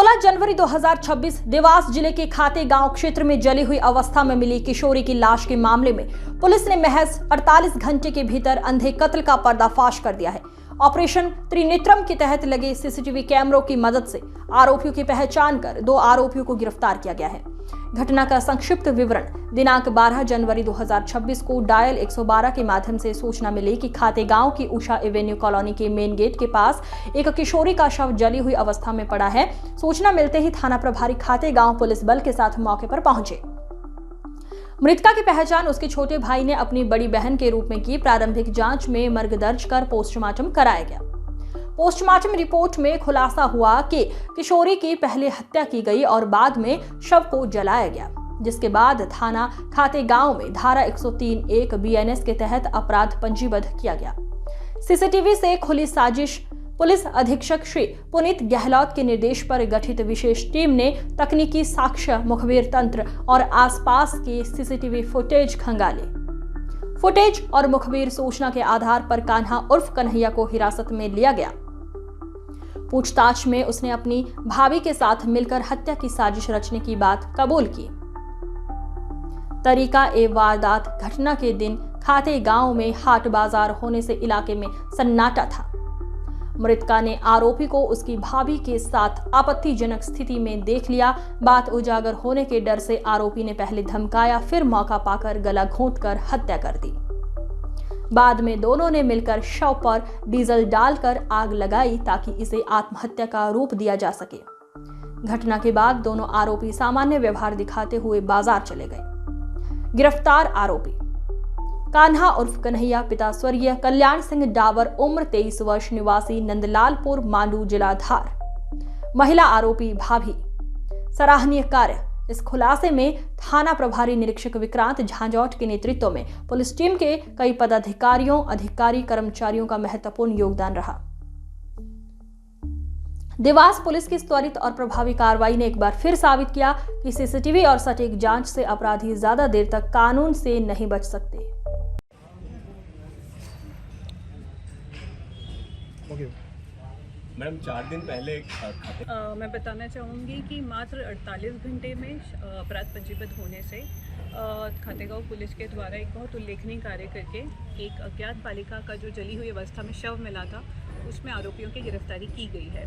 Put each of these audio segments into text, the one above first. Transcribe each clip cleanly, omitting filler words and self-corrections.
16 जनवरी 2026 देवास जिले के खाते गांव क्षेत्र में जली हुई अवस्था में मिली किशोरी की लाश के मामले में पुलिस ने महज 48 घंटे के भीतर अंधे कत्ल का पर्दाफाश कर दिया है। ऑपरेशन त्रिनेत्रम के तहत लगे सीसीटीवी कैमरों की मदद से आरोपियों की पहचान कर 2 आरोपियों को गिरफ्तार किया गया है। घटना का संक्षिप्त विवरण। दिनांक 12 जनवरी 2026 को डायल 112 के माध्यम से सूचना मिली कि खाते गांव की उषा एवेन्यू कॉलोनी के मेन गेट के पास एक किशोरी का शव जली हुई अवस्था में पड़ा है। सूचना मिलते ही थाना प्रभारी खाते गांव पुलिस बल के साथ मौके पर पहुंचे। मृतका की पहचान उसके छोटे भाई ने अपनी बड़ी बहन के रूप में की। प्रारंभिक जांच में मर्ग दर्ज कर पोस्टमार्टम कराया गया। पोस्टमार्टम रिपोर्ट में खुलासा हुआ कि किशोरी की पहले हत्या की गई और बाद में शव को जलाया गया, जिसके बाद थाना खाते गांव में धारा 103(1) BNS के तहत अपराध पंजीबद्ध किया गया। सीसीटीवी से खुली साजिश। पुलिस अधीक्षक श्री पुनीत गहलोत के निर्देश पर गठित विशेष टीम ने तकनीकी साक्ष्य, मुखबिर तंत्र और आसपास के सीसीटीवी फुटेज खंगाले। फुटेज और मुखबिर सूचना के आधार पर कान्हा उर्फ कन्हैया को हिरासत में लिया गया। पूछताछ में उसने अपनी भाभी के साथ मिलकर हत्या की साजिश रचने की बात कबूल की। तरीका ए वारदात। घटना के दिन खाते गांव में हाट बाजार होने से इलाके में सन्नाटा था। मृतका ने आरोपी को उसकी भाभी के साथ आपत्तिजनक स्थिति में देख लिया। बात उजागर होने के डर से आरोपी ने पहले धमकाया, फिर मौका पाकर गला घोंटकर हत्या कर दी। बाद में दोनों ने मिलकर शव पर डीजल डालकर आग लगाई ताकि इसे आत्महत्या का रूप दिया जा सके। घटना के बाद दोनों आरोपी सामान्य व्यवहार दिखाते हुए बाजार चले गए। गिरफ्तार आरोपी कान्हा उर्फ कन्हैया, पिता स्वर्गीय कल्याण सिंह डावर, उम्र 23 वर्ष, निवासी नंदलालपुर, मांडू, जिला धार। महिला आरोपी भाभी। सराहनीय कार्य। इस खुलासे में थाना प्रभारी निरीक्षक विक्रांत झांझौट के नेतृत्व में पुलिस टीम के कई पदाधिकारियों, अधिकारी, कर्मचारियों का महत्वपूर्ण योगदान रहा। देवास पुलिस की त्वरित और प्रभावी कार्रवाई ने एक बार फिर साबित किया कि सीसीटीवी और सटीक जांच से अपराधी ज्यादा देर तक कानून से नहीं बच सकते। मैडम, 4 दिन पहले मैं बताना चाहूँगी कि मात्र 48 घंटे में अपराध पंजीबद्ध होने से खातेगांव पुलिस के द्वारा एक बहुत उल्लेखनीय कार्य करके एक अज्ञात बालिका का जो जली हुई अवस्था में शव मिला था, उसमें आरोपियों की गिरफ्तारी की गई है।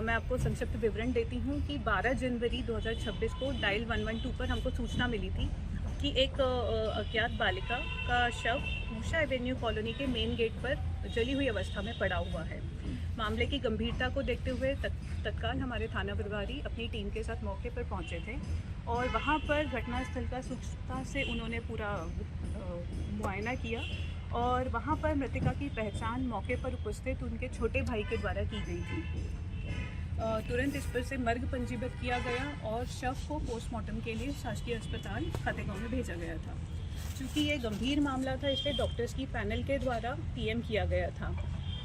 मैं आपको संक्षिप्त विवरण देती हूँ कि 12 जनवरी 2026 को डायल 112 पर हमको सूचना मिली थी कि एक अज्ञात बालिका का शव उषा एवेन्यू कॉलोनी के मेन गेट पर जली हुई अवस्था में पड़ा हुआ है। मामले की गंभीरता को देखते हुए तत्काल हमारे थाना प्रभारी अपनी टीम के साथ मौके पर पहुंचे थे और वहां पर घटनास्थल का सूक्ष्मता से उन्होंने पूरा मुआयना किया और वहां पर मृतका की पहचान मौके पर उपस्थित उनके छोटे भाई के द्वारा की गई थी। तुरंत इस पर से मर्ग पंजीबद्ध किया गया और शव को पोस्टमार्टम के लिए शासकीय अस्पताल खातेगांव में भेजा गया था। चूँकि ये गंभीर मामला था, इसलिए डॉक्टर्स की पैनल के द्वारा पीएम किया गया था।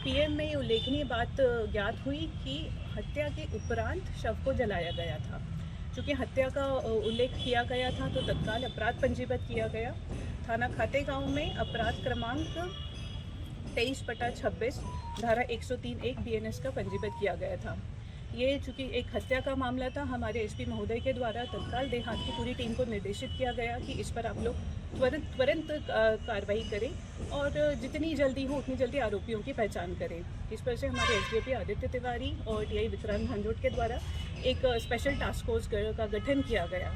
पीएम में ये उल्लेखनीय बात ज्ञात हुई कि हत्या के उपरांत शव को जलाया गया था। चूँकि हत्या का उल्लेख किया गया था तो तत्काल अपराध पंजीबद्ध किया गया। थाना खातेगांव में अपराध क्रमांक 23/26 धारा 103(1) BNS का पंजीबद्ध किया गया था। ये चूँकि एक हत्या का मामला था, हमारे एसपी महोदय के द्वारा तत्काल देहात की पूरी टीम को निर्देशित किया गया कि इस पर आप लोग त्वरित कार्रवाई करें और जितनी जल्दी हो उतनी जल्दी आरोपियों की पहचान करें। इस पर से हमारे एसडीओपी आदित्य तिवारी और टीआई विक्रांत झांझौट के द्वारा एक स्पेशल टास्क फोर्स का गठन किया गया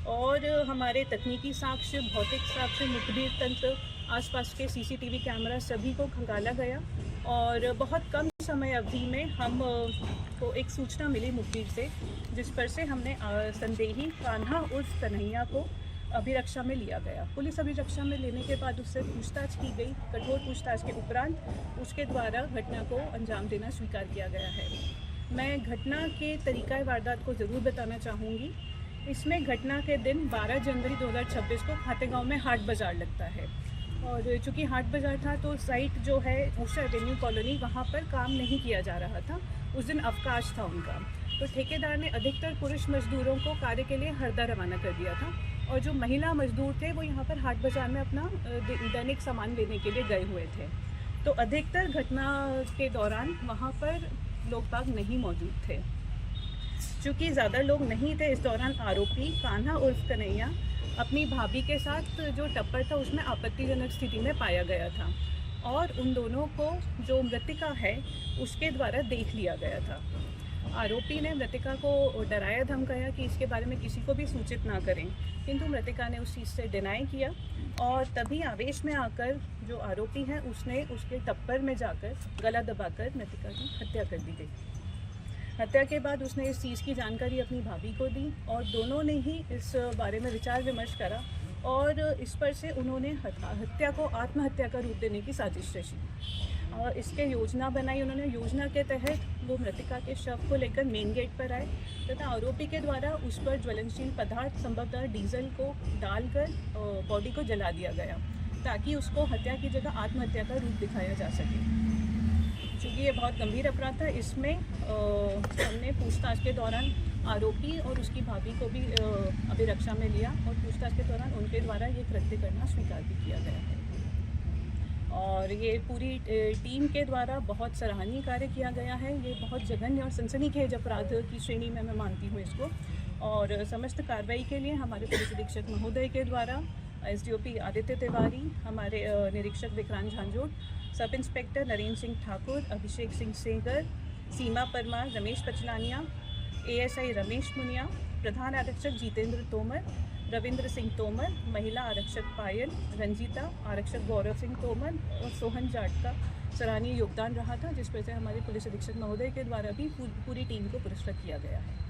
और हमारे तकनीकी साक्ष्य, भौतिक साक्ष्य, मुखबिर तंत्र, आसपास के सीसीटीवी कैमरा सभी को खंगाला गया और बहुत कम समय अवधि में हम को एक सूचना मिली मुखबिर से, जिस पर से हमने संदेही कान्हा उर्फ कन्हैया को अभिरक्षा में लिया गया। पुलिस अभिरक्षा में लेने के बाद उससे पूछताछ की गई। कठोर पूछताछ के उपरांत उसके द्वारा घटना को अंजाम देना स्वीकार किया गया है। मैं घटना के तरीक़ा वारदात को ज़रूर बताना चाहूँगी। इसमें घटना के दिन 12 जनवरी 2026 को खातेगांव में हाट बाज़ार लगता है और चूँकि हाट बाज़ार था तो साइट जो है उषा एवेन्यू कॉलोनी, वहाँ पर काम नहीं किया जा रहा था। उस दिन अवकाश था उनका, तो ठेकेदार ने अधिकतर पुरुष मजदूरों को कार्य के लिए हरदा रवाना कर दिया था और जो महिला मजदूर थे वो यहाँ पर हाट बाज़ार में अपना दैनिक सामान लेने के लिए गए हुए थे। तो अधिकतर घटना के दौरान वहाँ पर लोग बाग नहीं मौजूद थे। चूँकि ज़्यादा लोग नहीं थे इस दौरान आरोपी कान्हा उर्फ कन्हैया अपनी भाभी के साथ जो टप्पर था उसमें आपत्तिजनक स्थिति में पाया गया था और उन दोनों को जो मृतिका है उसके द्वारा देख लिया गया था। आरोपी ने मृतिका को डराया धमकाया कि इसके बारे में किसी को भी सूचित ना करें, किंतु मृतिका ने उस चीज़ से डिनाई किया और तभी आवेश में आकर जो आरोपी है उसने उसके टप्पर में जाकर गला दबाकर मृतिका की हत्या कर दी गई। हत्या के बाद उसने इस चीज़ की जानकारी अपनी भाभी को दी और दोनों ने ही इस बारे में विचार विमर्श करा और इस पर से उन्होंने हत्या को आत्महत्या का रूप देने की साजिश रची और इसके योजना बनाई। उन्होंने योजना के तहत वो मृतिका के शव को लेकर मेन गेट पर आए तथा आरोपी के द्वारा उस पर ज्वलनशील पदार्थ संभवतः डीजल को डालकर बॉडी को जला दिया गया ताकि उसको हत्या की जगह आत्महत्या का रूप दिखाया जा सके। चूँकि ये बहुत गंभीर अपराध था, इसमें हमने पूछताछ के दौरान आरोपी और उसकी भाभी को भी अभिरक्षा में लिया और पूछताछ के दौरान उनके द्वारा ये कृत्य करना स्वीकार भी किया गया है और ये पूरी टीम के द्वारा बहुत सराहनीय कार्य किया गया है। ये बहुत जघन्य और सनसनीखेज अपराध की श्रेणी में मैं मानती हूँ इसको और समस्त कार्रवाई के लिए हमारे पुलिस अधीक्षक महोदय के द्वारा एसडीओपी आदित्य तिवारी, हमारे निरीक्षक विक्रांत झांझोड़, सब इंस्पेक्टर नरेंद्र सिंह ठाकुर, अभिषेक सिंह सेंगर, सीमा परमार, रमेश पचलानिया, एएसआई रमेश मुनिया, प्रधान आरक्षक जितेंद्र तोमर, रविंद्र सिंह तोमर, महिला आरक्षक पायल, रंजीता, आरक्षक गौरव सिंह तोमर और सोहन जाट का सराहनीय योगदान रहा था, जिस पर से हमारे पुलिस अधीक्षक महोदय के द्वारा भी पूरी टीम को पुरस्कृत किया गया है।